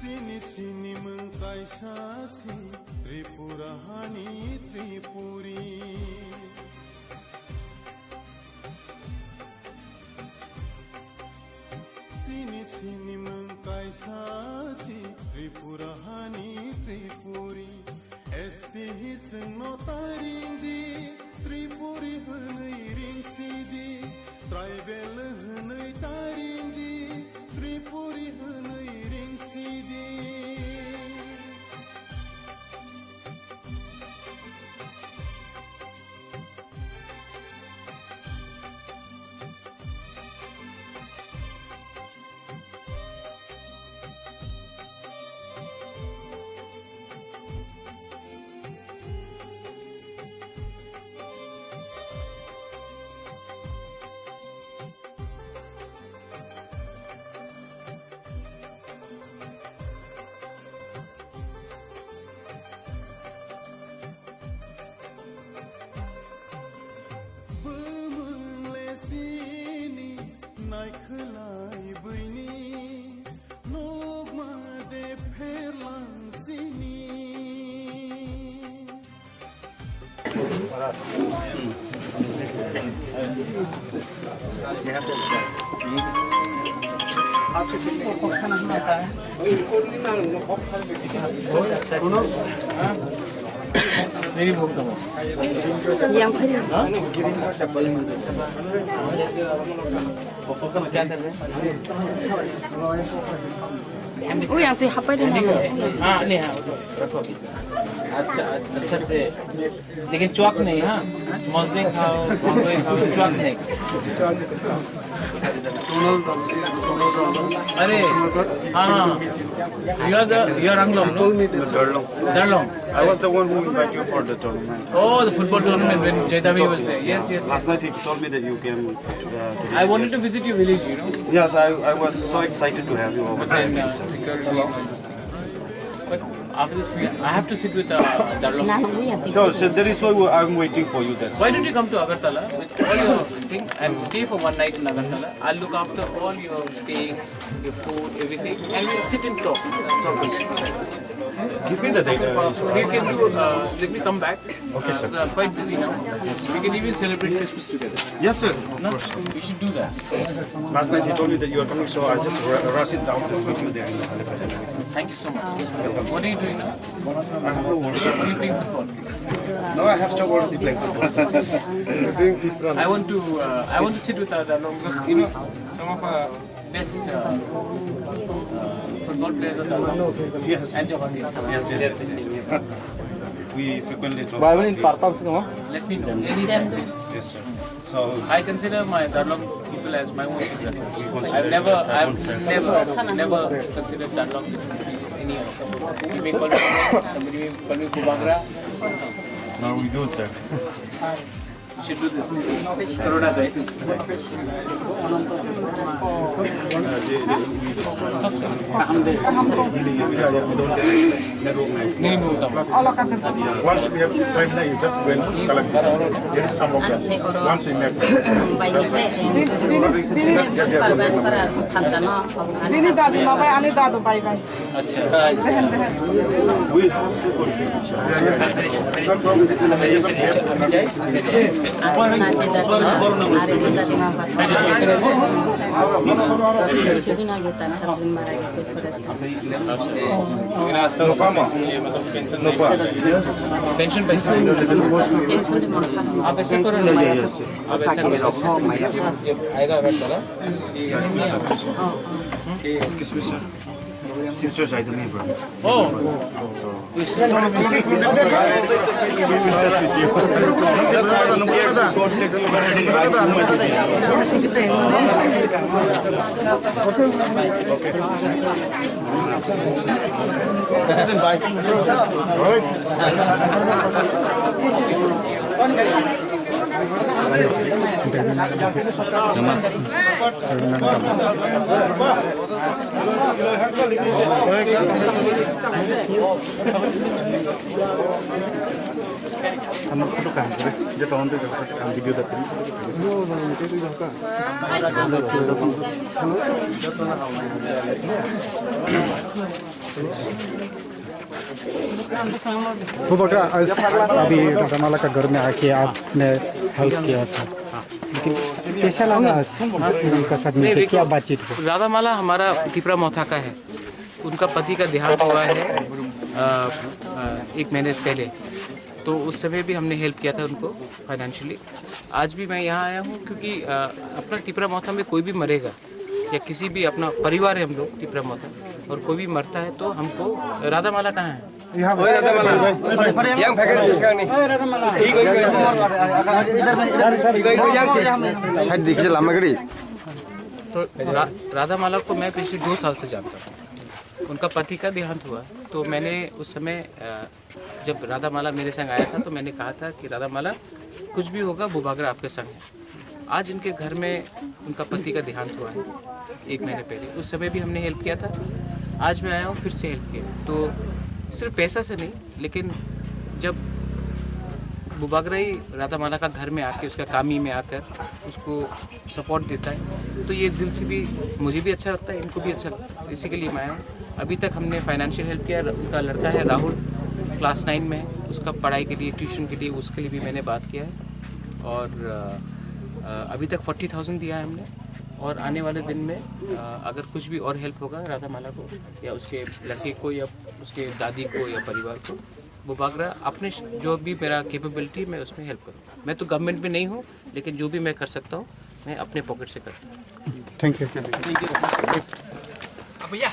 Sini sini mengkaisasi Tripurahani Tripuri. Sini sini mengkaisasi Tripurahani Tripuri. Esti hiseng no taring di Tripuri henei ring sidi. Tribal henei taring di Tripuri henei ring sidi. Naikhlai bini nogma de pherlang sini. मेरी भूख कम yang phơi क्या कर रहे हैं yang tu apa dia nama हाँ नहीं हाँ रखो अच्छा अच्छा से लेकिन चौक नहीं हाँ मौसमी खाओ भांगोई खाओ चौक नहीं अरे हाँ हाँ you are Anglong no Darlong I was the one who invited you for the tournament. oh the football tournament when Jaidavi was there yes Last night he told me that you came. I wanted to visit your village you know Yes, I was so excited to have you over but then there. security but after this I have to sit with Darlong nanu ya tu So that is why I'm waiting for you. That's why don't you come to Agartala with all your thing and stay for one night in Agartala? I'll look after all your staying, your food, everything, and we'll sit and talk. give me the data. We can do. Let me come back. Okay, sir. I'm quite busy now. We can even celebrate Christmas together. Yes, sir. No? We should do that. Last night he told me that you are coming, so I just rush it down to meet you there in the celebrate and everything. Thank you so much. What are you doing now? I have no words. Are you playing football? No, I have stopped already playing football. I want to sit with Darlong because you know some of our best football players are Darlong Yes. and Javati. Yes, yes. We frequently talk. Let me know anytime. Yes, sir. So I consider my Darlong people as my own possessors. consider I've never considered Darlong different to any other. You may call me somebody may call me Kubangra. no, we do, sir. You should do this. Corona right? नहीं बोलता हूँ. Once we have time now, you just go and collect. There is some of that. Once we make baik Ini tadi mau bayar, ini tadi bayar. अच्छा. We have to continue. aku nasi tadi hari itu tadi makan di sini lagi tanah hasilin marah sih forest pension पैसा pensiun di makan आप ऐसे करो ना आप ऐसा करो ये आएगा अगर चला Excuse me, sir. Sisters are the neighbor. oh हम फोटो काम करे जो टाउन पे हम वीडियो करते हैं वो बकरा अभी राधामाला का घर में आके आपने हेल्प किया था, लेकिन कैसा लगा उनका साथ मिलकर, क्या बातचीत हुई? राधामाला हमारा तिपरा मोथा का है। उनका पति का देहांत हुआ है 1 महीने पहले, तो उस समय भी हमने हेल्प किया था उनको फाइनेंशियली। आज भी मैं यहाँ आया हूँ क्योंकि अपना तिपरा मोथा में कोई भी मरेगा या किसी भी अपना परिवार है हम लोग तिपरा मोथा, और कोई भी मरता है तो हमको राधामाला कहाँ है? तो राधामाला को मैं पिछले 2 साल से जानता हूँ। उनका पति का देहांत हुआ तो मैंने उस समय जब राधामाला मेरे संग आया था तो मैंने कहा था कि राधामाला कुछ भी होगा वो बागरा आपके संग है। आज इनके घर में उनका पति का देहांत हुआ है 1 महीने पहले, उस समय भी हमने हेल्प किया था। आज मैं आया हूँ फिर से हेल्प किया, तो सिर्फ पैसा से नहीं, लेकिन जब बुबागरा ही राधामाला का घर में आके उसका कामी में आकर उसको सपोर्ट देता है तो ये दिल से भी मुझे भी अच्छा लगता है, इनको भी अच्छा लगता है। इसी के लिए मैं आया हूँ। अभी तक हमने फाइनेंशियल हेल्प किया। उनका लड़का है राहुल, क्लास 9 में है, उसका पढ़ाई के लिए ट्यूशन के लिए उसके लिए भी मैंने बात किया है, और अभी तक 40,000 दिया है हमने। और आने वाले दिन में अगर कुछ भी और हेल्प होगा राधामाला को या उसके लड़के को या उसके दादी को या परिवार को, वो बागरा अपने जो भी मेरा कैपेबिलिटी मैं उसमें हेल्प करूँगा। मैं तो गवर्नमेंट में नहीं हूँ, लेकिन जो भी मैं कर सकता हूँ मैं अपने पॉकेट से करता हूँ। Thank you. भैया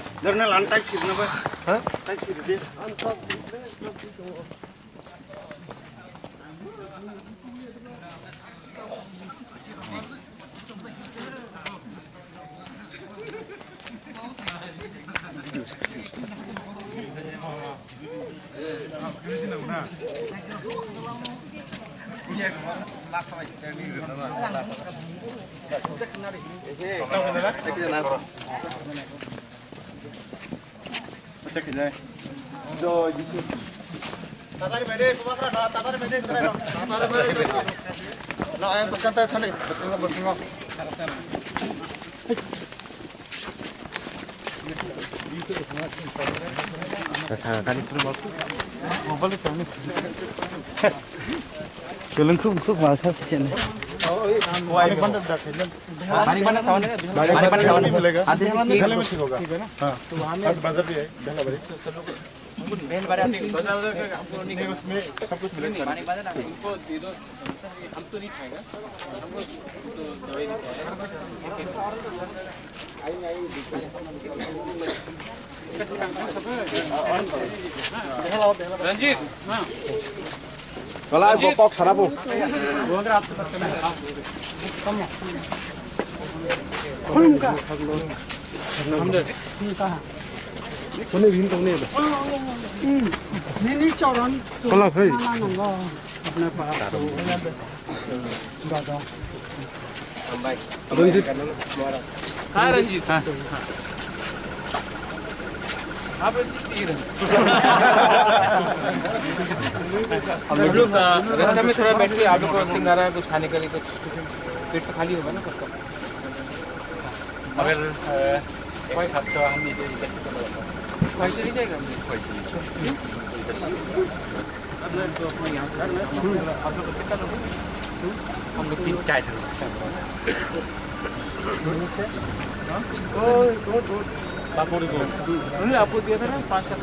उसमें सब कुछ मिलेगा। इनको दे दो, हम तो नहीं खाएगा, हमको तो दवाई नहीं खाएगा। Ranjit Wala ko pok sarap po. Kone bin tong ne ba? Nini choron. Kala khai. अपने पास दादा रंजीत हाँ रंजीत हाँ आप रंजीत हम लोग रास्ते में थोड़ा बैठ के आप लोग को सिंगारा कुछ खाने के लिए कुछ पेट तो खाली होगा ना सबका अगर कोई खाते तो हम पैसे नहीं जाएगा आप लोग कितना लोग हम लोग 3-4 आपको दिया था ना 5 लाख